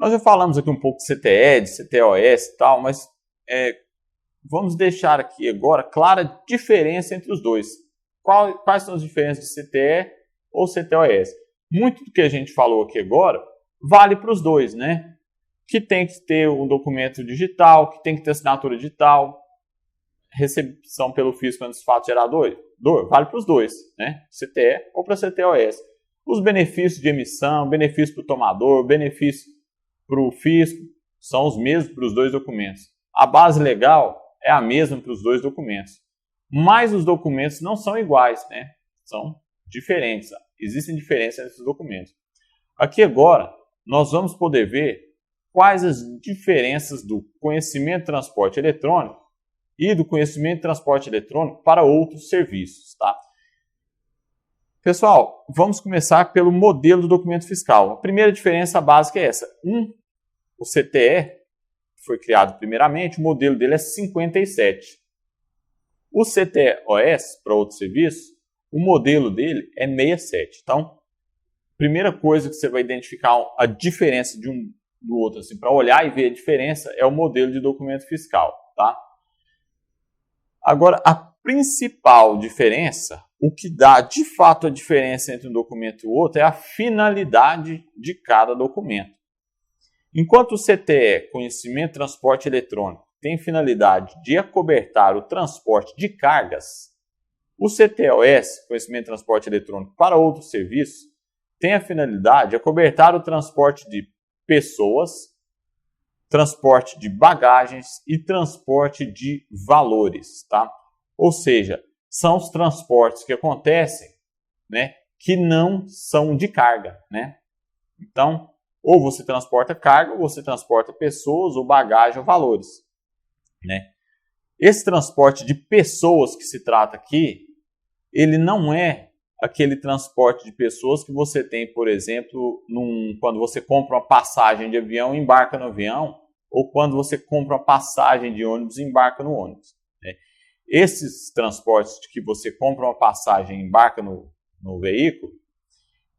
Nós já falamos aqui um pouco de CTE, de CTOS e tal, mas vamos deixar aqui agora clara diferença entre os dois. Quais são as diferenças de CTE ou CTOS? Muito do que a gente falou aqui agora vale para os dois, né? Que tem que ter um documento digital, que tem que ter assinatura digital, recepção pelo fisco antes do fato gerador, vale para os dois, né? CTE ou para CTOS. Os benefícios de emissão, benefício para o tomador, benefício para o fisco, são os mesmos para os dois documentos. A base legal é a mesma para os dois documentos. Mas os documentos não são iguais, né? São diferentes. Existem diferenças entre os documentos. Aqui agora, nós vamos poder ver quais as diferenças do conhecimento de transporte eletrônico e do conhecimento de transporte eletrônico para outros serviços, tá? Pessoal, vamos começar pelo modelo do documento fiscal. A primeira diferença básica é essa. O CTE foi criado primeiramente, o modelo dele é 57. O CTOS, para outro serviço, o modelo dele é 67. Então, primeira coisa que você vai identificar a diferença de um do outro, assim, para olhar e ver a diferença, é o modelo de documento fiscal, tá? Agora, a principal diferença, o que dá de fato a diferença entre um documento e o outro, é a finalidade de cada documento. Enquanto o CTE, Conhecimento de Transporte Eletrônico, tem finalidade de acobertar o transporte de cargas, o CTOS, Conhecimento de Transporte Eletrônico para outros serviços, tem a finalidade de acobertar o transporte de pessoas, transporte de bagagens e transporte de valores, tá? Ou seja, são os transportes que acontecem, né, que não são de carga, né? Então, ou você transporta carga, ou você transporta pessoas, ou bagagem, ou valores, né? Esse transporte de pessoas que se trata aqui, ele não é aquele transporte de pessoas que você tem, por exemplo, quando você compra uma passagem de avião e embarca no avião, ou quando você compra uma passagem de ônibus e embarca no ônibus, né? Esses transportes de que você compra uma passagem e embarca no veículo,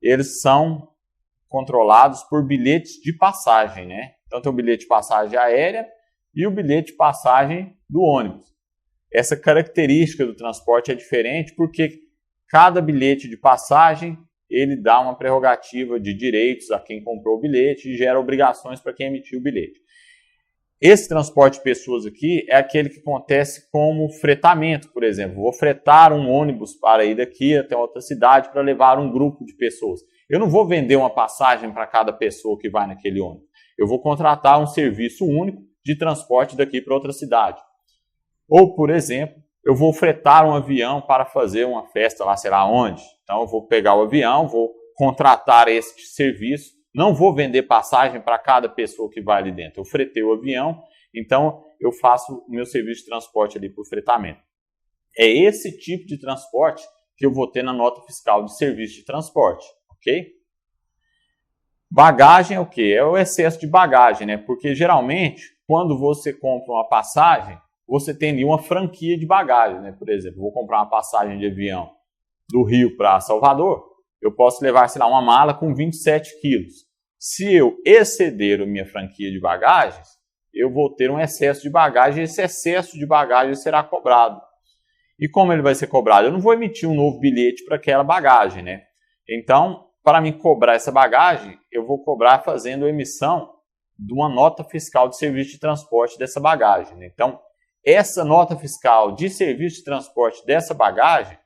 eles são controlados por bilhetes de passagem, né? Então tem o bilhete de passagem aérea e o bilhete de passagem do ônibus. Essa característica do transporte é diferente porque cada bilhete de passagem ele dá uma prerrogativa de direitos a quem comprou o bilhete e gera obrigações para quem emitiu o bilhete. Esse transporte de pessoas aqui é aquele que acontece como fretamento, por exemplo. Vou fretar um ônibus para ir daqui até outra cidade para levar um grupo de pessoas. Eu não vou vender uma passagem para cada pessoa que vai naquele ônibus. Eu vou contratar um serviço único de transporte daqui para outra cidade. Ou, por exemplo, eu vou fretar um avião para fazer uma festa lá, sei lá onde. Então, eu vou pegar o avião, vou contratar esse serviço, não vou vender passagem para cada pessoa que vai ali dentro. Eu fretei o avião, então eu faço o meu serviço de transporte ali por fretamento. É esse tipo de transporte que eu vou ter na nota fiscal de serviço de transporte, ok? Bagagem é o quê? É o excesso de bagagem, né? Porque geralmente, quando você compra uma passagem, você tem ali uma franquia de bagagem, né? Por exemplo, vou comprar uma passagem de avião do Rio para Salvador, eu posso levar, sei lá, uma mala com 27 quilos. Se eu exceder a minha franquia de bagagens, eu vou ter um excesso de bagagem e esse excesso de bagagem será cobrado. E como ele vai ser cobrado? Eu não vou emitir um novo bilhete para aquela bagagem, né? Então, para me cobrar essa bagagem, eu vou cobrar fazendo a emissão de uma nota fiscal de serviço de transporte dessa bagagem, né? Então, essa nota fiscal de serviço de transporte dessa bagagem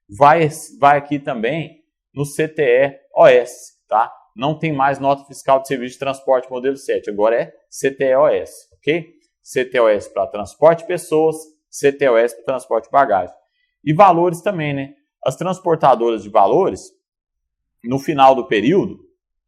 vai aqui também no CTE-OS, tá? Não tem mais nota fiscal de serviço de transporte modelo 7, agora é CTE-OS, ok? CTE-OS para transporte de pessoas, CTE-OS para transporte de bagagem. E valores também, né? As transportadoras de valores, no final do período,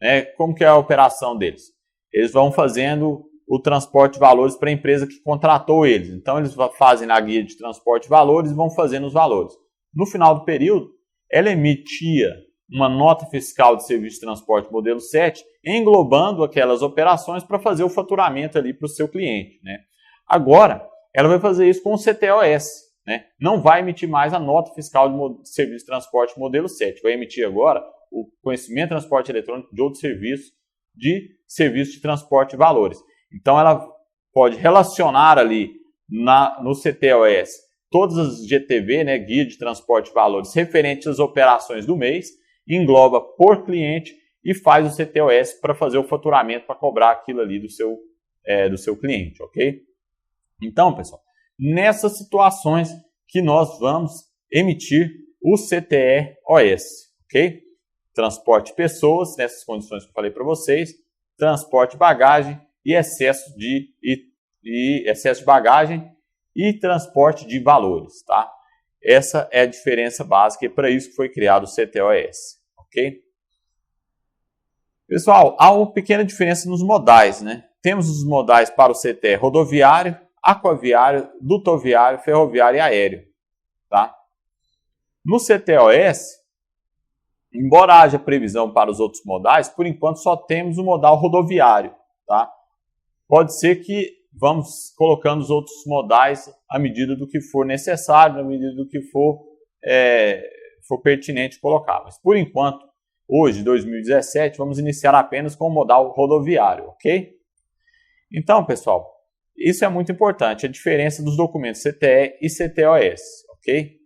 né, como que é a operação deles? Eles vão fazendo o transporte de valores para a empresa que contratou eles. Então, eles fazem na guia de transporte de valores e vão fazendo os valores. No final do período, ela emitia uma nota fiscal de serviço de transporte modelo 7, englobando aquelas operações para fazer o faturamento ali para o seu cliente, né? Agora, ela vai fazer isso com o CTOS, né? Não vai emitir mais a nota fiscal de serviço de transporte modelo 7. Vai emitir agora o conhecimento de transporte eletrônico de outro serviço de serviço de transporte de valores. Então, ela pode relacionar ali no CTOS todas as GTV, né, Guia de Transporte de Valores, referentes às operações do mês, engloba por cliente e faz o CTOS para fazer o faturamento, para cobrar aquilo ali do seu cliente, ok? Então, pessoal, nessas situações que nós vamos emitir o CTE-OS, ok? Transporte de pessoas, nessas condições que eu falei para vocês, transporte de bagagem e excesso de bagagem e transporte de valores, tá? Essa é a diferença básica e para isso que foi criado o CTOS, ok? Pessoal, há uma pequena diferença nos modais, né? Temos os modais para o CTE rodoviário, aquaviário, dutoviário, ferroviário e aéreo, tá? No CTOS, embora haja previsão para os outros modais, por enquanto só temos o modal rodoviário, tá? Pode ser que vamos colocando os outros modais à medida do que for necessário, à medida do que for pertinente colocar. Mas, por enquanto, hoje, 2017, vamos iniciar apenas com o modal rodoviário, ok? Então, pessoal, isso é muito importante, a diferença dos documentos CTE e CTOS, ok?